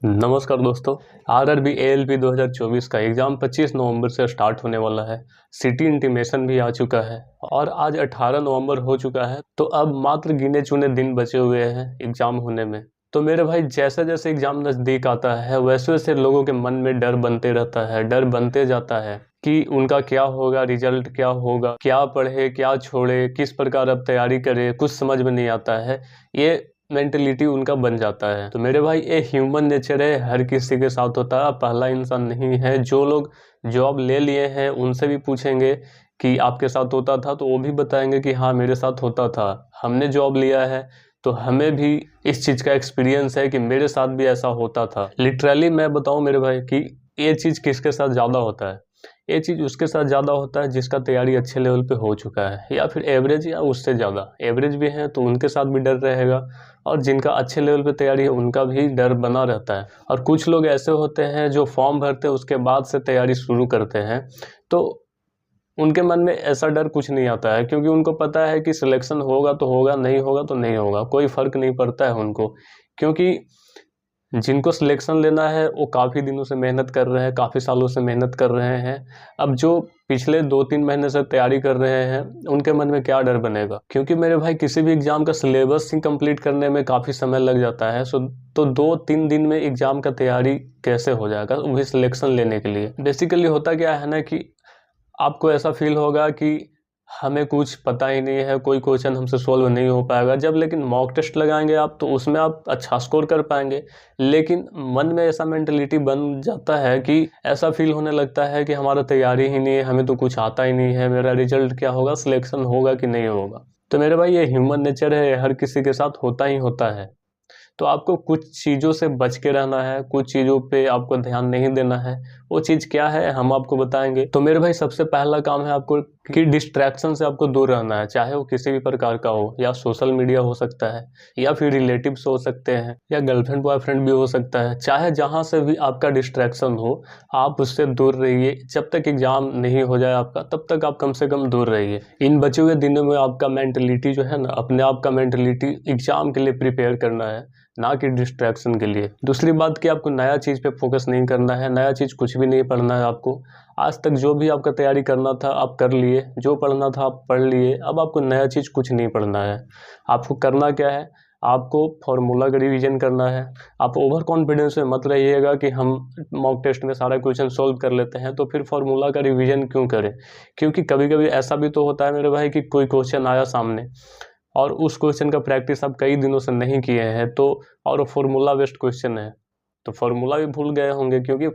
नमस्कार दोस्तों। RRB ALP 2024 का एग्ज़ाम 25 नवंबर से स्टार्ट होने वाला है। सिटी इंटीमेशन भी आ चुका है और आज 18 नवंबर हो चुका है, तो अब मात्र गिने चुने दिन बचे हुए हैं एग्ज़ाम होने में। तो मेरे भाई, जैसे जैसे एग्ज़ाम नज़दीक आता है वैसे वैसे लोगों के मन में डर बनते रहता है, डर बनते जाता है कि उनका क्या होगा, रिजल्ट क्या होगा, क्या पढ़े क्या छोड़े, किस प्रकार अब तैयारी करे, कुछ समझ में नहीं आता है। ये मेंटलिटी उनका बन जाता है। तो मेरे भाई, ये ह्यूमन नेचर है, हर किसी के साथ होता है। पहला इंसान नहीं है। जो लोग जॉब ले लिए हैं उनसे भी पूछेंगे कि आपके साथ होता था, तो वो भी बताएंगे कि हाँ मेरे साथ होता था, हमने जॉब लिया है तो हमें भी इस चीज़ का एक्सपीरियंस है कि मेरे साथ भी ऐसा होता था। लिटरली मैं बताऊं मेरे भाई कि ये चीज़ किसके साथ ज़्यादा होता है। ये चीज़ उसके साथ ज़्यादा होता है जिसका तैयारी अच्छे लेवल पे हो चुका है, या फिर एवरेज या उससे ज़्यादा। एवरेज भी है तो उनके साथ भी डर रहेगा, और जिनका अच्छे लेवल पे तैयारी है उनका भी डर बना रहता है। और कुछ लोग ऐसे होते हैं जो फॉर्म भरते हैं उसके बाद से तैयारी शुरू करते हैं, तो उनके मन में ऐसा डर कुछ नहीं आता है, क्योंकि उनको पता है कि सिलेक्शन होगा तो होगा, नहीं होगा तो नहीं होगा, कोई फ़र्क नहीं पड़ता है उनको। क्योंकि जिनको सिलेक्शन लेना है वो काफ़ी दिनों से मेहनत कर रहे हैं, काफ़ी सालों से मेहनत कर रहे हैं। अब जो पिछले 2-3 महीने से तैयारी कर रहे हैं उनके मन में क्या डर बनेगा। क्योंकि मेरे भाई, किसी भी एग्ज़ाम का सिलेबस ही कंप्लीट करने में काफ़ी समय लग जाता है। तो 2-3 दिन में एग्ज़ाम का तैयारी कैसे हो जाएगा, वो भी सिलेक्शन लेने के लिए। बेसिकली होता क्या है ना कि आपको ऐसा फील होगा कि हमें कुछ पता ही नहीं है, कोई क्वेश्चन हमसे सॉल्व नहीं हो पाएगा। जब लेकिन मॉक टेस्ट लगाएंगे आप, तो उसमें आप अच्छा स्कोर कर पाएंगे। लेकिन मन में ऐसा मेंटलिटी बन जाता है कि ऐसा फील होने लगता है कि हमारा तैयारी ही नहीं है, हमें तो कुछ आता ही नहीं है, मेरा रिजल्ट क्या होगा, सिलेक्शन होगा कि नहीं होगा। तो मेरे भाई, ये ह्यूमन नेचर है, हर किसी के साथ होता ही होता है। तो आपको कुछ चीज़ों से बच के रहना है, कुछ चीज़ों पे आपको ध्यान नहीं देना है। वो चीज़ क्या है हम आपको बताएंगे। तो मेरे भाई, सबसे पहला काम है आपको कि डिस्ट्रैक्शन से आपको दूर रहना है, चाहे वो किसी भी प्रकार का हो। या सोशल मीडिया हो सकता है, या फिर रिलेटिव्स हो सकते हैं, या गर्लफ्रेंड बॉयफ्रेंड भी हो सकता है। चाहे जहाँ से भी आपका डिस्ट्रैक्शन हो, आप उससे दूर रहिए। जब तक एग्जाम नहीं हो जाए आपका, तब तक आप कम से कम दूर रहिए। इन बचे हुए दिनों में आपका मेंटलिटी जो है ना, अपने आप का मेंटलिटी एग्जाम के लिए प्रिपेयर करना है, ना कि डिस्ट्रैक्शन के लिए। दूसरी बात कि आपको नया चीज़ पे फोकस नहीं करना है, नया चीज़ कुछ भी नहीं पढ़ना है आपको। आज तक जो भी आपका तैयारी करना था आप कर लिए, जो पढ़ना था आप पढ़ लिए। अब आपको नया चीज़ कुछ नहीं पढ़ना है। आपको करना क्या है, आपको फार्मूला का रिवीजन करना है। आप ओवर कॉन्फिडेंस में मत रहिएगा कि हम मॉक टेस्ट में सारा क्वेश्चन सोल्व कर लेते हैं, तो फिर फार्मूला का रिवीजन क्यों करें। क्योंकि कभी कभी ऐसा भी तो होता है मेरे भाई कि कोई क्वेश्चन आया सामने, और उस क्वेश्चन का प्रैक्टिस आप कई दिनों से नहीं किए हैं, तो और फॉर्मूला बेस्ड क्वेश्चन है, तो फॉर्मूला भी भूल गए होंगे। क्योंकि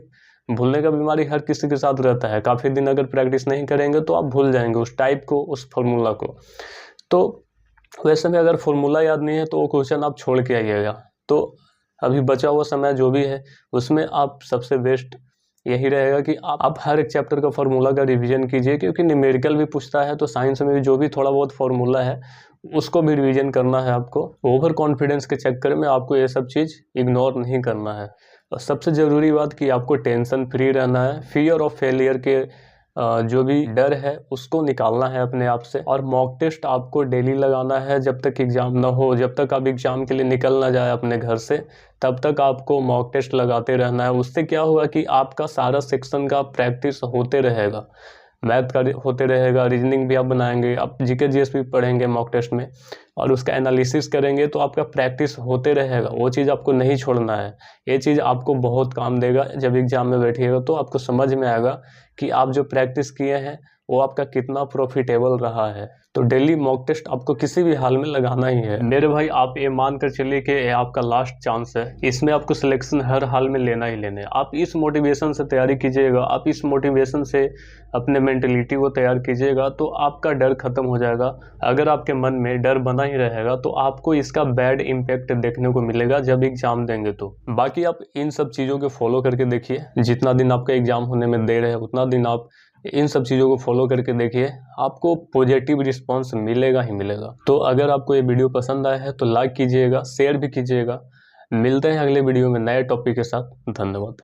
भूलने का बीमारी हर किसी के साथ रहता है। काफ़ी दिन अगर प्रैक्टिस नहीं करेंगे तो आप भूल जाएंगे उस टाइप को, उस फॉर्मूला को। तो वैसे में अगर फॉर्मूला याद नहीं है तो वो क्वेश्चन आप छोड़ के आइएगा। तो अभी बचा हुआ समय जो भी है उसमें आप सबसे बेस्ट यही रहेगा कि आप हर एक चैप्टर का फार्मूला का रिवीजन कीजिए। क्योंकि न्यूमेरिकल भी पूछता है, तो साइंस में भी जो भी थोड़ा बहुत फार्मूला है उसको भी रिवीजन करना है आपको। ओवर कॉन्फिडेंस के चक्कर में आपको ये सब चीज़ इग्नोर नहीं करना है। और सबसे ज़रूरी बात कि आपको टेंशन फ्री रहना है। फियर ऑफ फेलियर के जो भी डर है उसको निकालना है अपने आप से। और मॉक टेस्ट आपको डेली लगाना है, जब तक एग्ज़ाम ना हो, जब तक आप एग्ज़ाम के लिए निकल ना जाए अपने घर से, तब तक आपको मॉक टेस्ट लगाते रहना है। उससे क्या होगा कि आपका सारा सेक्शन का प्रैक्टिस होते रहेगा, मैथ का होते रहेगा, रीजनिंग भी आप बनाएंगे, आप जीके जीएस भी पढ़ेंगे मॉक टेस्ट में, और उसका एनालिसिस करेंगे, तो आपका प्रैक्टिस होते रहेगा। वो चीज़ आपको नहीं छोड़ना है। ये चीज़ आपको बहुत काम देगा। जब एग्ज़ाम में बैठिएगा तो आपको समझ में आएगा कि आप जो प्रैक्टिस किए हैं वो आपका कितना प्रॉफिटेबल रहा है। तो डेली मॉक टेस्ट आपको किसी भी हाल में लगाना ही है मेरे भाई। आप ये मान कर चलिए कि ये आपका लास्ट चांस है, इसमें आपको सिलेक्शन हर हाल में लेना ही लेना है। आप इस मोटिवेशन से तैयारी कीजिएगा, आप इस मोटिवेशन से अपने मेंटलिटी को तैयार कीजिएगा, तो आपका डर खत्म हो जाएगा। अगर आपके मन में डर बना ही रहेगा तो आपको इसका बैड इम्पैक्ट देखने को मिलेगा जब एग्जाम देंगे। तो बाकी आप इन सब चीज़ों को फॉलो करके देखिए। जितना दिन आपका एग्जाम होने में देर है उतना दिन आप इन सब चीज़ों को फॉलो करके देखिए, आपको पॉजिटिव रिस्पांस मिलेगा ही मिलेगा। तो अगर आपको ये वीडियो पसंद आया है तो लाइक कीजिएगा, शेयर भी कीजिएगा। मिलते हैं अगले वीडियो में नए टॉपिक के साथ। धन्यवाद।